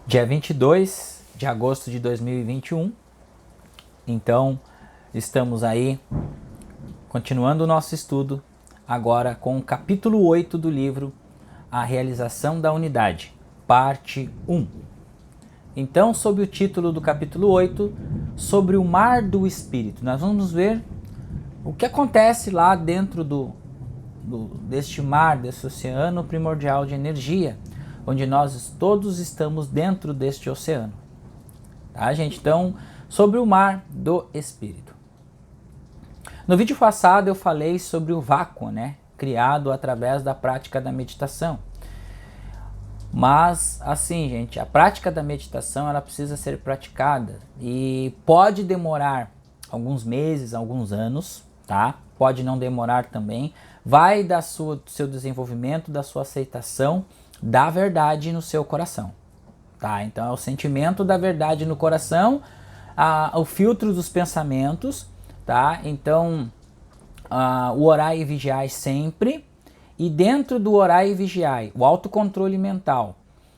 Dia 22 de agosto de 2021. Então, estamos aí continuando o nosso estudo agora com o capítulo 8 do livro A Realização da Unidade, parte 1. Então, sob o título do capítulo 8, sobre o mar do Espírito, nós vamos ver o que acontece lá dentro deste mar, desse oceano primordial de energia, onde nós todos estamos dentro deste oceano. Tá, gente? Então, sobre o mar do Espírito. No vídeo passado eu falei sobre o vácuo, né? Criado através da prática da meditação. Mas, assim, gente, a prática da meditação ela precisa ser praticada e pode demorar alguns meses, alguns anos, tá? Pode não demorar também. Vai do seu desenvolvimento, da sua aceitação da verdade no seu coração, tá? Então é o sentimento da verdade no coração, o filtro dos pensamentos, tá? Então o orai e vigiai sempre, e dentro do orai e vigiai, o autocontrole mental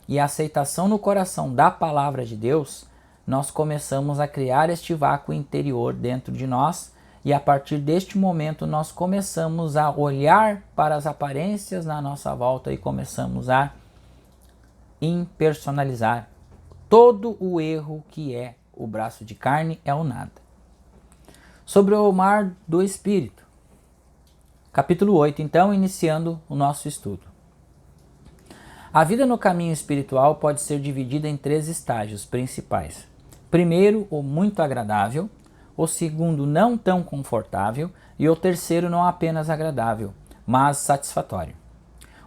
e a aceitação no coração da palavra de Deus, nós começamos a criar este vácuo interior dentro de nós, e a partir deste momento nós começamos a olhar para as aparências na nossa volta e começamos a impersonalizar todo o erro que é o braço de carne, é o nada. Sobre o mar do Espírito, capítulo 8, então, iniciando o nosso estudo. A vida no caminho espiritual pode ser dividida em 3 estágios principais. Primeiro, o muito agradável, o segundo, não tão confortável, e o terceiro, não apenas agradável, mas satisfatório.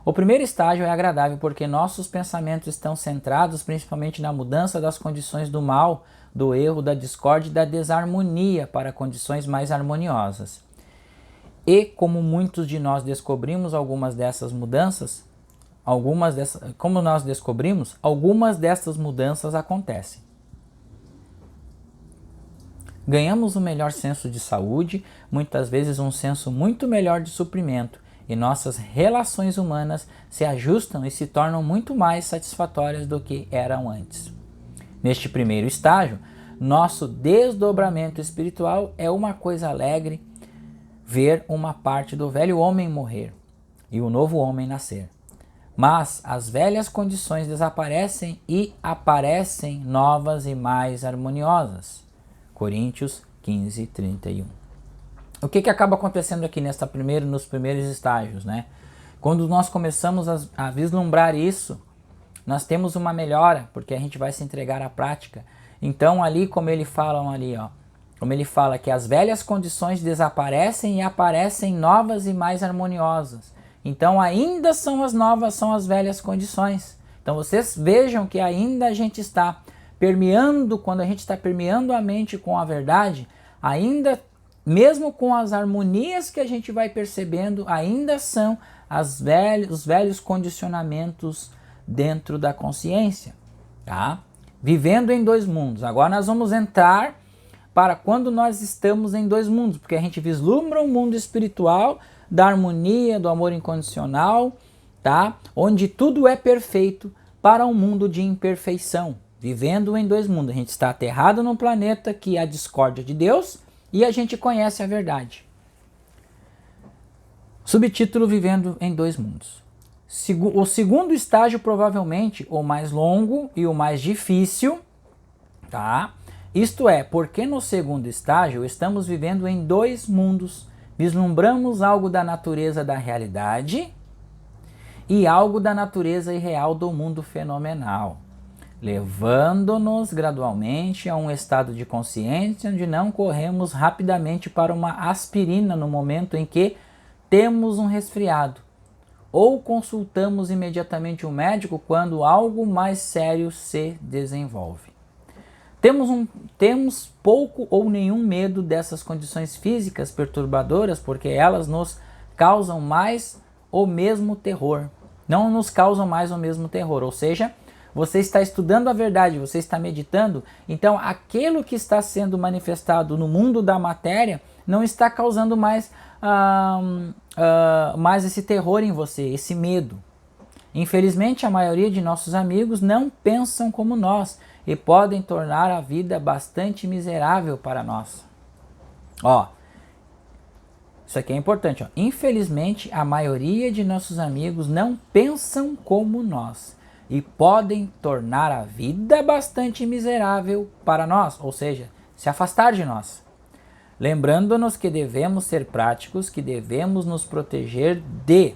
O primeiro estágio é agradável porque nossos pensamentos estão centrados principalmente na mudança das condições do mal, do erro, da discórdia e da desarmonia para condições mais harmoniosas. E como muitos de nós descobrimos algumas dessas mudanças, algumas dessas mudanças acontecem. Ganhamos um melhor senso de saúde, muitas vezes um senso muito melhor de suprimento, e nossas relações humanas se ajustam e se tornam muito mais satisfatórias do que eram antes. Neste primeiro estágio, nosso desdobramento espiritual é uma coisa alegre ver uma parte do velho homem morrer e o novo homem nascer. Mas as velhas condições desaparecem e aparecem novas e mais harmoniosas. Coríntios 15, 31. O que acaba acontecendo aqui nos primeiros estágios, né? Quando nós começamos a vislumbrar isso, nós temos uma melhora, porque a gente vai se entregar à prática. Então ali, como ele fala que as velhas condições desaparecem e aparecem novas e mais harmoniosas. Então ainda são as novas, são as velhas condições. Então vocês vejam que ainda a gente está permeando, quando a gente está permeando a mente com a verdade, ainda, mesmo com as harmonias que a gente vai percebendo, ainda são os velhos condicionamentos dentro da consciência, tá? Vivendo em 2 mundos. Agora nós vamos entrar para quando nós estamos em 2 mundos, porque a gente vislumbra um mundo espiritual, da harmonia, do amor incondicional, tá? Onde tudo é perfeito, para um mundo de imperfeição, vivendo em 2 mundos. A gente está aterrado num planeta que é a discórdia de Deus e a gente conhece a verdade. Subtítulo: Vivendo em 2 mundos. O segundo estágio, provavelmente o mais longo e o mais difícil, tá? Isto é, porque no segundo estágio estamos vivendo em 2 mundos, vislumbramos algo da natureza da realidade e algo da natureza irreal do mundo fenomenal, levando-nos gradualmente a um estado de consciência onde não corremos rapidamente para uma aspirina no momento em que temos um resfriado, ou consultamos imediatamente um médico quando algo mais sério se desenvolve. Temos pouco ou nenhum medo dessas condições físicas perturbadoras, porque elas nos causam mais o mesmo terror. Não nos causam mais o mesmo terror, ou seja, você está estudando a verdade, você está meditando, então aquilo que está sendo manifestado no mundo da matéria não está causando mais esse terror em você, esse medo. Infelizmente, a maioria de nossos amigos não pensam como nós e podem tornar a vida bastante miserável para nós. Ó, isso aqui é importante. Ó. Infelizmente, a maioria de nossos amigos não pensam como nós e podem tornar a vida bastante miserável para nós, ou seja, se afastar de nós. Lembrando-nos que devemos ser práticos, que devemos nos proteger de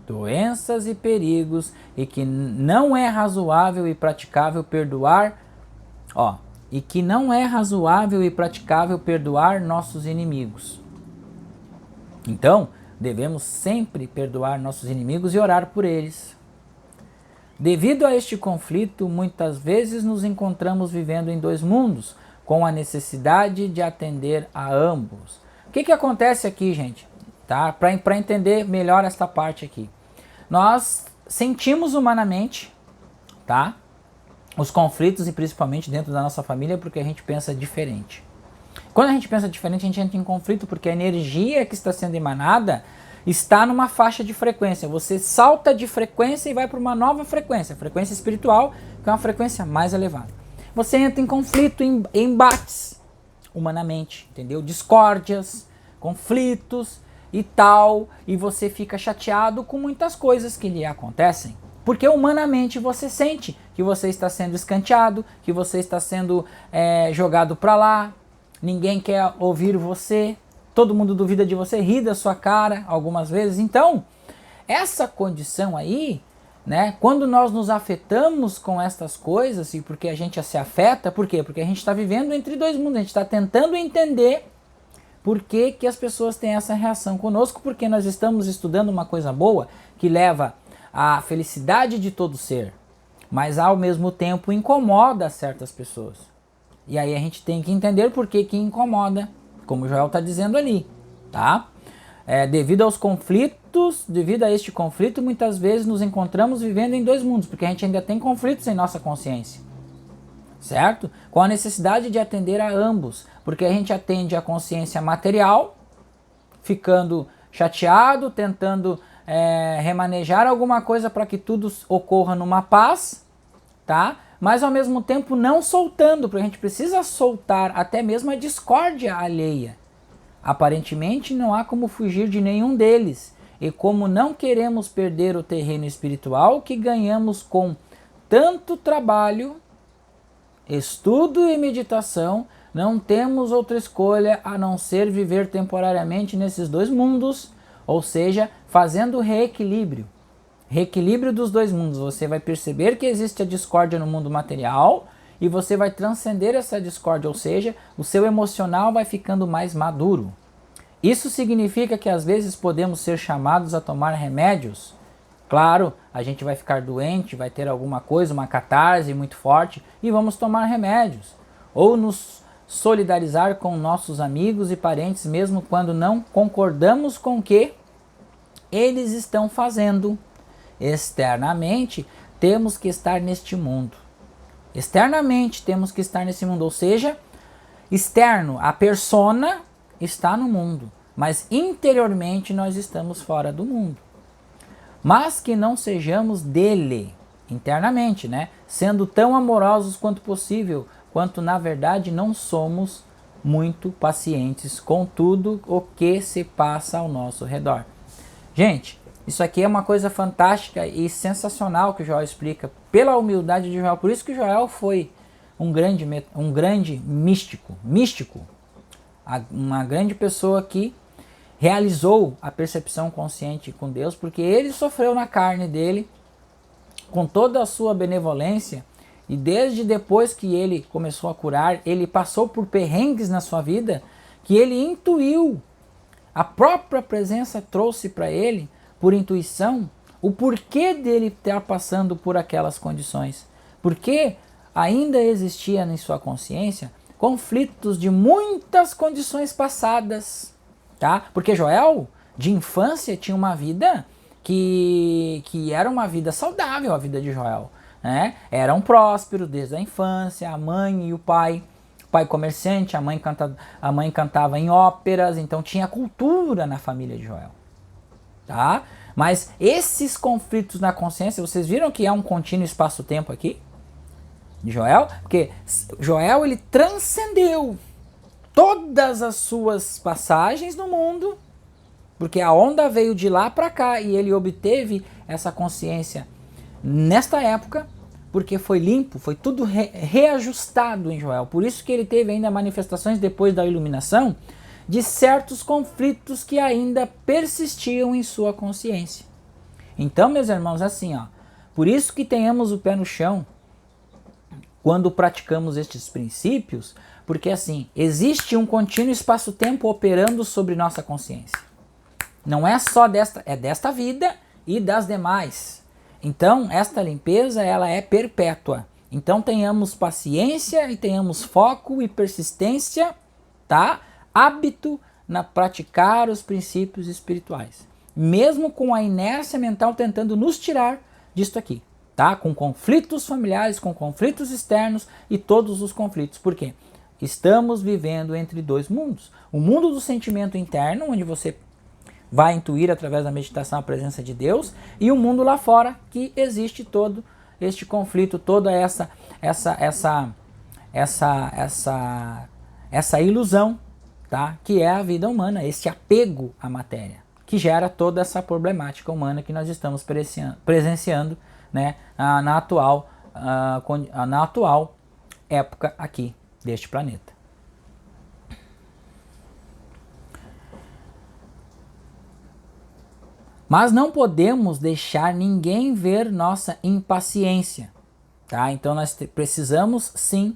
doenças e perigos e que não é razoável e praticável perdoar, e que não é razoável e praticável perdoar nossos inimigos. Então, devemos sempre perdoar nossos inimigos e orar por eles. Devido a este conflito, muitas vezes nos encontramos vivendo em dois mundos, com a necessidade de atender a ambos. O que acontece aqui, gente? Tá? Para entender melhor esta parte aqui. Nós sentimos humanamente, tá? Os conflitos, e principalmente dentro da nossa família, porque a gente pensa diferente. Quando a gente pensa diferente, a gente entra em conflito porque a energia que está sendo emanada está numa faixa de frequência. Você salta de frequência e vai para uma nova frequência, frequência espiritual, que é uma frequência mais elevada. Você entra em conflito, em embates, humanamente, entendeu? Discórdias, conflitos e tal, e você fica chateado com muitas coisas que lhe acontecem. Porque humanamente você sente que você está sendo escanteado, que você está sendo jogado para lá, ninguém quer ouvir você, todo mundo duvida de você, ri da sua cara algumas vezes. Então, essa condição aí, né, quando nós nos afetamos com estas coisas, e porque a gente se afeta, por quê? Porque a gente está vivendo entre dois mundos, a gente está tentando entender por que as pessoas têm essa reação conosco, porque nós estamos estudando uma coisa boa que leva à felicidade de todo ser, mas ao mesmo tempo incomoda certas pessoas. E aí a gente tem que entender por que incomoda, como o Joel está dizendo ali, tá? Devido aos conflitos, devido a este conflito, muitas vezes nos encontramos vivendo em dois mundos, porque a gente ainda tem conflitos em nossa consciência, certo? Com a necessidade de atender a ambos, porque a gente atende a consciência material, ficando chateado, tentando remanejar alguma coisa para que tudo ocorra numa paz, tá? Mas ao mesmo tempo não soltando, porque a gente precisa soltar até mesmo a discórdia alheia. Aparentemente não há como fugir de nenhum deles, e como não queremos perder o terreno espiritual que ganhamos com tanto trabalho, estudo e meditação, não temos outra escolha a não ser viver temporariamente nesses dois mundos, ou seja, fazendo reequilíbrio. Reequilíbrio dos dois mundos. Você vai perceber que existe a discórdia no mundo material e você vai transcender essa discórdia, ou seja, o seu emocional vai ficando mais maduro. Isso significa que às vezes podemos ser chamados a tomar remédios. Claro, a gente vai ficar doente, vai ter alguma coisa, uma catarse muito forte e vamos tomar remédios. Ou nos solidarizar com nossos amigos e parentes mesmo quando não concordamos com o que eles estão fazendo. Externamente, temos que estar neste mundo. Externamente, temos que estar nesse mundo. Ou seja, externo, a persona está no mundo. Mas interiormente, nós estamos fora do mundo. Mas que não sejamos dele, internamente, né? Sendo tão amorosos quanto possível, quanto na verdade não somos muito pacientes com tudo o que se passa ao nosso redor. Gente, isso aqui é uma coisa fantástica e sensacional que o Joel explica, pela humildade de Joel. Por isso que o Joel foi um grande místico, uma grande pessoa que realizou a percepção consciente com Deus, porque ele sofreu na carne dele, com toda a sua benevolência, e desde depois que ele começou a curar, ele passou por perrengues na sua vida, que ele intuiu, a própria presença trouxe para ele, por intuição, o porquê dele estar passando por aquelas condições. Porque ainda existia em sua consciência conflitos de muitas condições passadas, tá? Porque Joel, de infância, tinha uma vida que era uma vida saudável, a vida de Joel, né? Eram prósperos desde a infância, a mãe e o pai comerciante, a mãe cantava em óperas, então tinha cultura na família de Joel. Tá? Mas esses conflitos na consciência, vocês viram que há um contínuo espaço-tempo aqui? De Joel? Porque Joel, ele transcendeu todas as suas passagens no mundo, porque a onda veio de lá para cá e ele obteve essa consciência nesta época, porque foi limpo, foi tudo reajustado em Joel. Por isso que ele teve ainda manifestações depois da iluminação de certos conflitos que ainda persistiam em sua consciência. Então, meus irmãos, assim, ó, por isso que tenhamos o pé no chão quando praticamos estes princípios, porque assim, existe um contínuo espaço-tempo operando sobre nossa consciência. Não é só desta, é desta vida e das demais. Então, esta limpeza, ela é perpétua. Então, tenhamos paciência e tenhamos foco e persistência, tá? Hábito na praticar os princípios espirituais. Mesmo com a inércia mental tentando nos tirar disto aqui, tá? Com conflitos familiares, com conflitos externos e todos os conflitos. Por quê? Estamos vivendo entre dois mundos. O mundo do sentimento interno, onde você vai intuir através da meditação a presença de Deus, e o mundo lá fora, que existe todo este conflito, toda essa ilusão, tá? Que é a vida humana, esse apego à matéria, que gera toda essa problemática humana que nós estamos presenciando, né, na atual época aqui deste planeta. Mas não podemos deixar ninguém ver nossa impaciência, tá? Então nós precisamos, sim,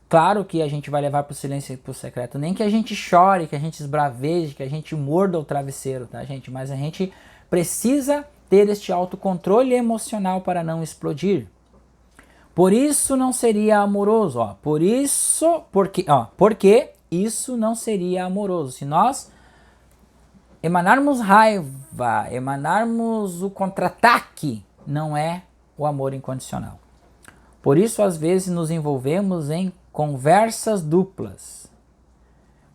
claro que a gente vai levar para o silêncio e para o secreto, nem que a gente chore, que a gente esbraveje, que a gente morda o travesseiro, tá, gente? Mas a gente precisa ter este autocontrole emocional para não explodir. Por isso não seria amoroso, ó. Porque isso não seria amoroso. Se nós emanarmos raiva, emanarmos o contra-ataque, não é o amor incondicional. Por isso, às vezes, nos envolvemos em conversas duplas.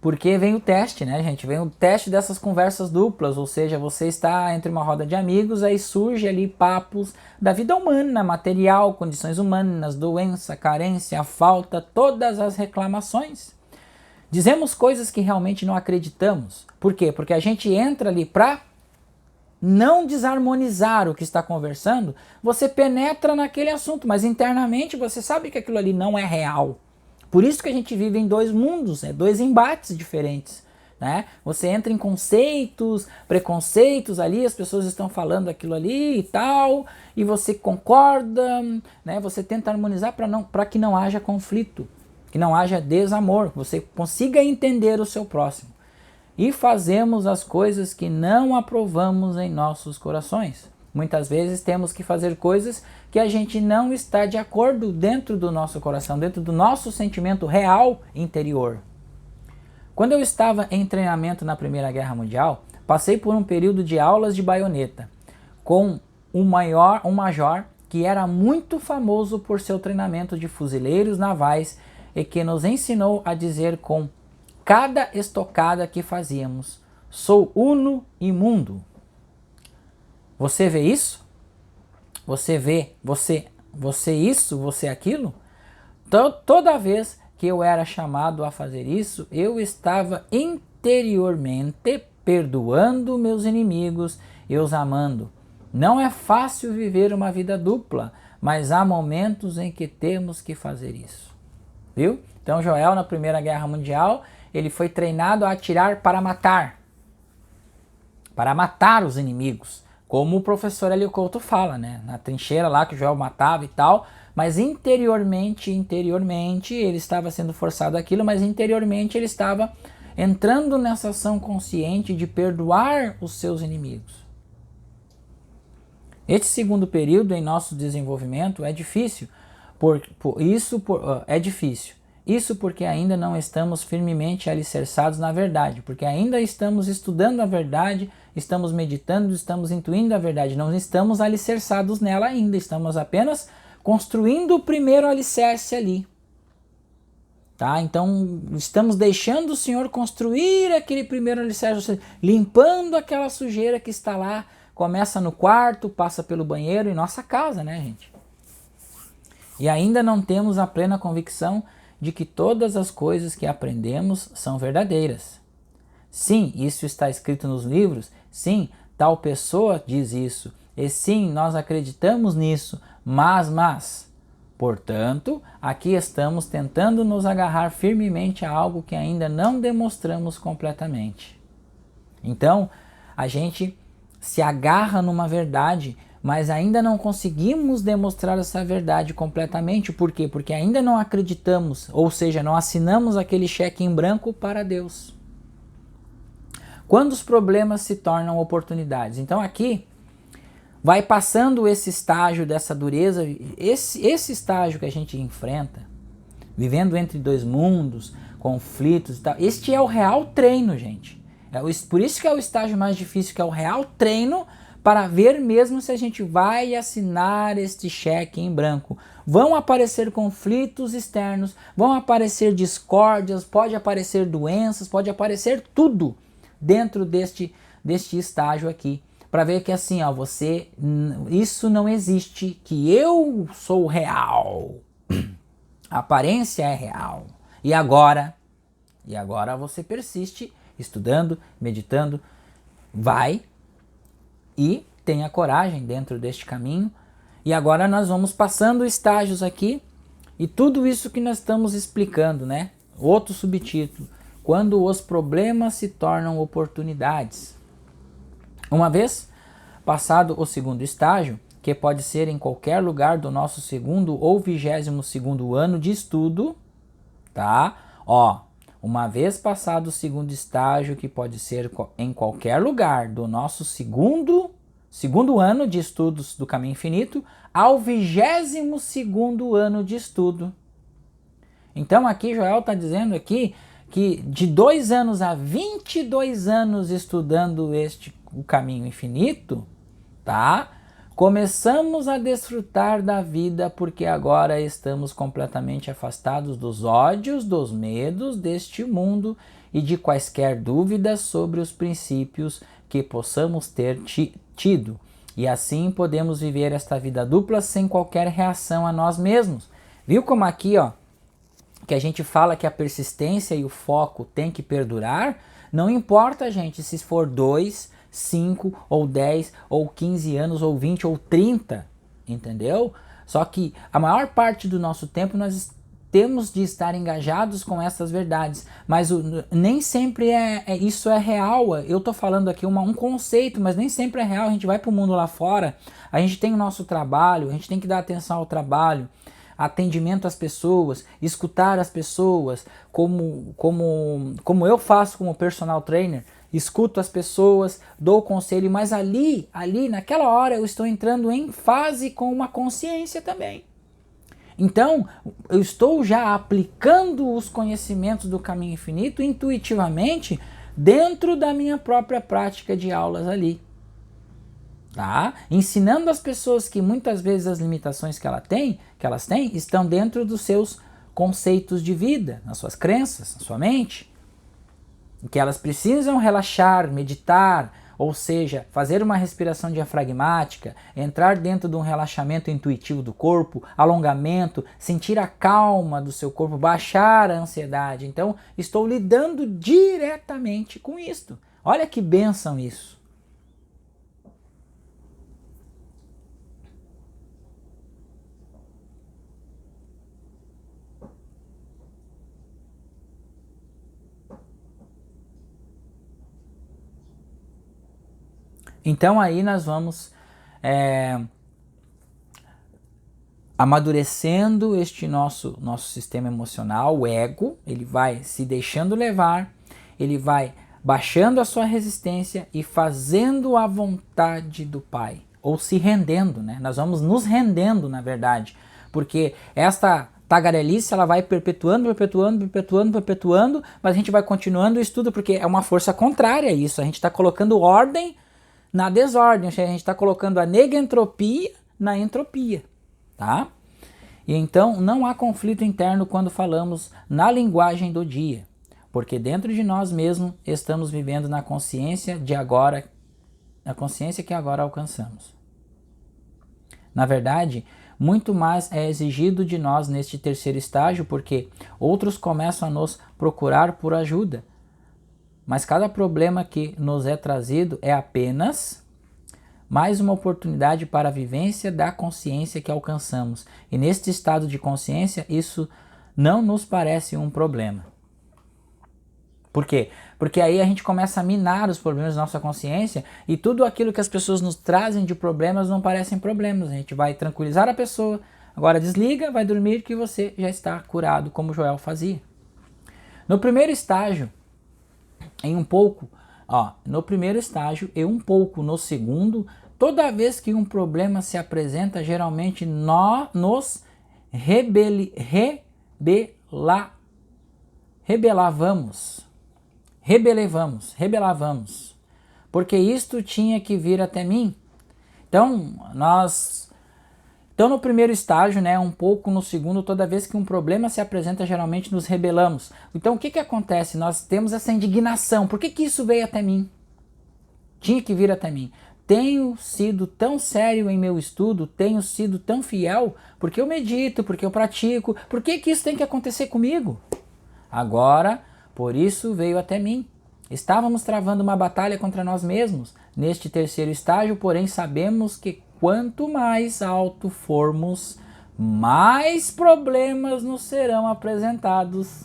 Porque vem o teste, né, gente? Vem o teste dessas conversas duplas, ou seja, você está entre uma roda de amigos, aí surge ali papos da vida humana, material, condições humanas, doença, carência, falta, todas as reclamações. Dizemos coisas que realmente não acreditamos. Por quê? Porque a gente entra ali para não desarmonizar o que está conversando, você penetra naquele assunto, mas internamente você sabe que aquilo ali não é real. Por isso que a gente vive em dois mundos, dois embates diferentes, né? Você entra em conceitos, preconceitos ali, as pessoas estão falando aquilo ali e tal, e você concorda, né? Você tenta harmonizar para que não haja conflito, que não haja desamor, você consiga entender o seu próximo. E fazemos as coisas que não aprovamos em nossos corações. Muitas vezes temos que fazer coisas que a gente não está de acordo dentro do nosso coração, dentro do nosso sentimento real interior. Quando eu estava em treinamento na Primeira Guerra Mundial, passei por um período de aulas de baioneta com um major que era muito famoso por seu treinamento de fuzileiros navais e que nos ensinou a dizer com cada estocada que fazíamos: sou uno e mundo. Você vê isso? Você vê você isso, você aquilo? Toda vez que eu era chamado a fazer isso, eu estava interiormente perdoando meus inimigos e os amando. Não é fácil viver uma vida dupla, mas há momentos em que temos que fazer isso. Viu? Então Joel, na Primeira Guerra Mundial, ele foi treinado a atirar para matar os inimigos, como o professor Hélio Couto fala, né? Na trincheira lá que Joel matava e tal, mas interiormente ele estava sendo forçado àquilo, mas interiormente ele estava entrando nessa ação consciente de perdoar os seus inimigos. Este segundo período em nosso desenvolvimento é difícil, é difícil. Isso porque ainda não estamos firmemente alicerçados na verdade, porque ainda estamos estudando a verdade, estamos meditando, estamos intuindo a verdade, não estamos alicerçados nela ainda, estamos apenas construindo o primeiro alicerce ali. Tá? Então estamos deixando o Senhor construir aquele primeiro alicerce, limpando aquela sujeira que está lá começa no quarto, passa pelo banheiro em nossa casa, né, gente? E ainda não temos a plena convicção de que todas as coisas que aprendemos são verdadeiras. Sim, isso está escrito nos livros. Sim, tal pessoa diz isso. E sim, nós acreditamos nisso. Mas, portanto, aqui estamos tentando nos agarrar firmemente a algo que ainda não demonstramos completamente. Então, a gente se agarra numa verdade, mas ainda não conseguimos demonstrar essa verdade completamente. Por quê? Porque ainda não acreditamos, ou seja, não assinamos aquele cheque em branco para Deus. Quando os problemas se tornam oportunidades. Então aqui vai passando esse estágio dessa dureza, esse estágio que a gente enfrenta, vivendo entre dois mundos, conflitos e tal. Este é o real treino, gente. Por isso que é o estágio mais difícil, que é o real treino para ver mesmo se a gente vai assinar este cheque em branco. Vão aparecer conflitos externos, vão aparecer discórdias, pode aparecer doenças, pode aparecer tudo dentro deste estágio aqui. Para ver que assim, ó, isso não existe, que eu sou real. A aparência é real. E agora você persiste estudando, meditando, vai e tenha coragem dentro deste caminho. E agora nós vamos passando estágios aqui e tudo isso que nós estamos explicando, né? Outro subtítulo: quando os problemas se tornam oportunidades. Uma vez passado o segundo estágio, que pode ser em qualquer lugar do nosso segundo ou 22º ano de estudo, tá? Uma vez passado o segundo estágio, que pode ser em qualquer lugar do nosso segundo ano de estudos do Caminho Infinito, ao 22º ano de estudo. Então aqui Joel está dizendo aqui que de 2 anos a 22 anos estudando o Caminho Infinito, tá? Começamos a desfrutar da vida porque agora estamos completamente afastados dos ódios, dos medos deste mundo e de quaisquer dúvidas sobre os princípios que possamos ter tido. E assim podemos viver esta vida dupla sem qualquer reação a nós mesmos. Viu como aqui, ó, que a gente fala que a persistência e o foco tem que perdurar? Não importa, gente, se for 2, 5 ou 10 ou 15 anos ou 20 ou 30, entendeu? Só que a maior parte do nosso tempo nós temos de estar engajados com essas verdades, mas nem sempre isso é real. Eu estou falando aqui um conceito, mas nem sempre é real. A gente vai para o mundo lá fora, a gente tem o nosso trabalho, a gente tem que dar atenção ao trabalho, atendimento às pessoas, escutar as pessoas, como eu faço como personal trainer. Escuto as pessoas, dou conselho, mas ali, naquela hora, eu estou entrando em fase com uma consciência também. Então, eu estou já aplicando os conhecimentos do Caminho Infinito intuitivamente dentro da minha própria prática de aulas ali. Tá? Ensinando as pessoas que muitas vezes as limitações que elas têm estão dentro dos seus conceitos de vida, nas suas crenças, na sua mente. Que elas precisam relaxar, meditar, ou seja, fazer uma respiração diafragmática, entrar dentro de um relaxamento intuitivo do corpo, alongamento, sentir a calma do seu corpo, baixar a ansiedade. Então, estou lidando diretamente com isto. Olha que bênção isso. Então aí nós vamos amadurecendo este nosso sistema emocional, o ego. Ele vai se deixando levar, ele vai baixando a sua resistência e fazendo a vontade do Pai, ou se rendendo, né? Nós vamos nos rendendo, na verdade, porque esta tagarelice ela vai perpetuando, mas a gente vai continuando o estudo porque é uma força contrária a isso. A gente está colocando ordem na desordem, a gente está colocando a negentropia na entropia, tá? E então não há conflito interno quando falamos na linguagem do dia, porque dentro de nós mesmos estamos vivendo na consciência de agora que agora alcançamos. Na verdade, muito mais é exigido de nós neste terceiro estágio, porque outros começam a nos procurar por ajuda. Mas cada problema que nos é trazido é apenas mais uma oportunidade para a vivência da consciência que alcançamos. E neste estado de consciência, isso não nos parece um problema. Por quê? Porque aí a gente começa a minar os problemas da nossa consciência e tudo aquilo que as pessoas nos trazem de problemas não parecem problemas. A gente vai tranquilizar a pessoa, agora desliga, vai dormir que você já está curado, como Joel fazia. No primeiro estágio, no primeiro estágio e um pouco no segundo, toda vez que um problema se apresenta, geralmente nós nos rebelávamos, porque isto tinha que vir até mim. Então no primeiro estágio, né, um pouco no segundo, toda vez que um problema se apresenta, geralmente nos rebelamos. Então o que acontece? Nós temos essa indignação. Por que isso veio até mim? Tinha que vir até mim. Tenho sido tão sério em meu estudo, tenho sido tão fiel, porque eu medito, porque eu pratico. Por que isso tem que acontecer comigo? Agora, por isso veio até mim. Estávamos travando uma batalha contra nós mesmos. Neste terceiro estágio, porém, sabemos que quanto mais alto formos, mais problemas nos serão apresentados.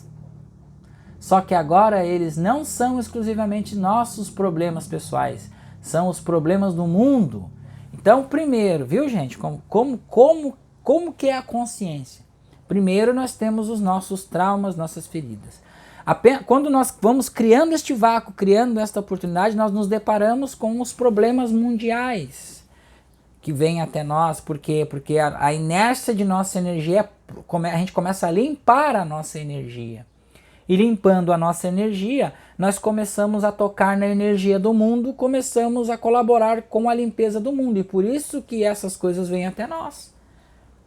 Só que agora eles não são exclusivamente nossos problemas pessoais, são os problemas do mundo. Então, primeiro, viu, gente, como que é a consciência? Primeiro nós temos os nossos traumas, nossas feridas. Quando nós vamos criando este vácuo, criando esta oportunidade, nós nos deparamos com os problemas mundiais que vêm até nós. Por quê? Porque a inércia de nossa energia, a gente começa a limpar a nossa energia. E limpando a nossa energia, nós começamos a tocar na energia do mundo, começamos a colaborar com a limpeza do mundo. E por isso que essas coisas vêm até nós.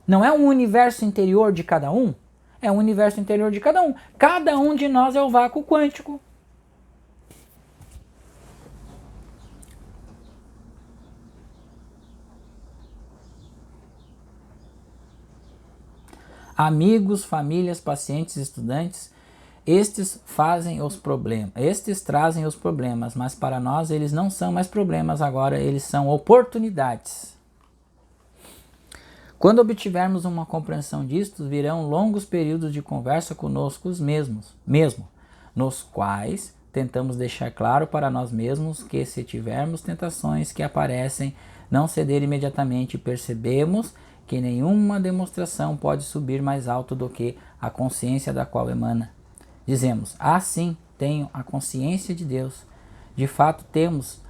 Não é um universo interior de cada um? É um universo interior de cada um. Cada um de nós é o vácuo quântico. Amigos, famílias, pacientes, estudantes, estes trazem os problemas, mas para nós eles não são mais problemas, agora eles são oportunidades. Quando obtivermos uma compreensão disto, virão longos períodos de conversa conosco mesmo, nos quais tentamos deixar claro para nós mesmos que se tivermos tentações que aparecem, não ceder imediatamente e percebemos que nenhuma demonstração pode subir mais alto do que a consciência da qual emana. Dizemos, sim, tenho a consciência de Deus. De fato temos,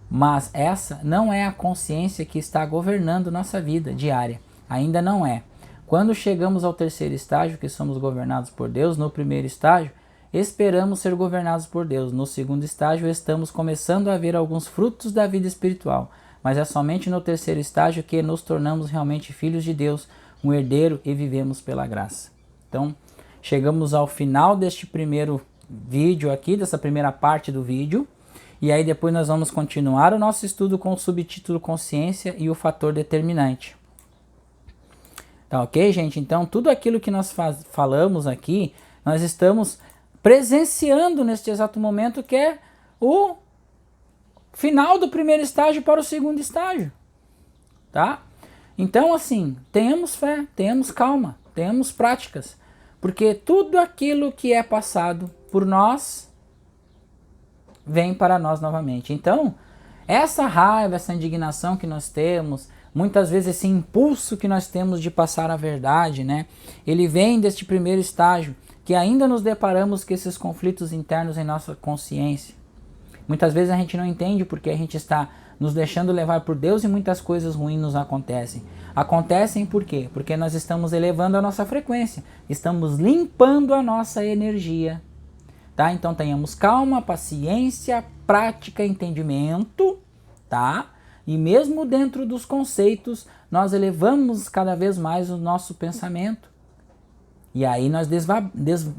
mas essa não é a consciência que está governando nossa vida diária. Ainda não é. Quando chegamos ao terceiro estágio, que somos governados por Deus, no primeiro estágio, esperamos ser governados por Deus. No segundo estágio, estamos começando a ver alguns frutos da vida espiritual. Mas é somente no terceiro estágio que nos tornamos realmente filhos de Deus, um herdeiro e vivemos pela graça. Então, chegamos ao final deste primeiro vídeo aqui, dessa primeira parte do vídeo. E aí depois nós vamos continuar o nosso estudo com o subtítulo Consciência e o Fator Determinante. Tá ok, gente? Então, tudo aquilo que nós falamos aqui, nós estamos presenciando neste exato momento, que é o final do primeiro estágio para o segundo estágio. Tá? Então, assim, tenhamos fé, tenhamos calma, tenhamos práticas. Porque tudo aquilo que é passado por nós vem para nós novamente. Então, essa raiva, essa indignação que nós temos, muitas vezes esse impulso que nós temos de passar a verdade, né? Ele vem deste primeiro estágio, que ainda nos deparamos com esses conflitos internos em nossa consciência. Muitas vezes a gente não entende porque a gente está nos deixando levar por Deus e muitas coisas ruins nos acontecem. Acontecem por quê? Porque nós estamos elevando a nossa frequência, estamos limpando a nossa energia. Tá? Então tenhamos calma, paciência, prática, entendimento, tá? E mesmo dentro dos conceitos, nós elevamos cada vez mais o nosso pensamento. E aí nós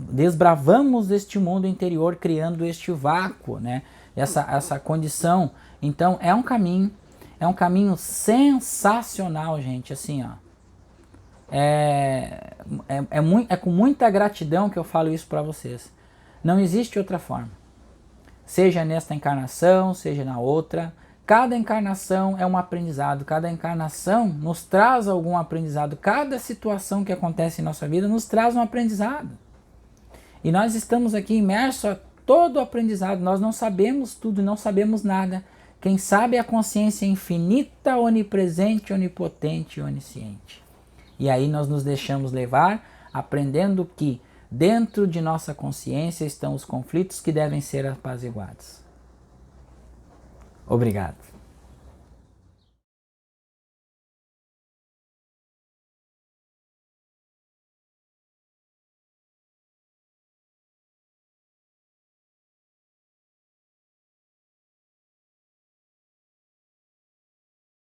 desbravamos este mundo interior, criando este vácuo, né? Essa condição Então é um caminho sensacional, gente, assim, ó. É com muita gratidão que eu falo isso para vocês. Não existe outra forma. Seja nesta encarnação, seja na outra. Cada encarnação é um aprendizado. Cada encarnação nos traz algum aprendizado. Cada situação que acontece em nossa vida nos traz um aprendizado. E nós estamos aqui imersos a todo o aprendizado. Nós não sabemos tudo, não sabemos nada. Quem sabe é a consciência infinita, onipresente, onipotente e onisciente. E aí nós nos deixamos levar, aprendendo que dentro de nossa consciência estão os conflitos que devem ser apaziguados. Obrigado.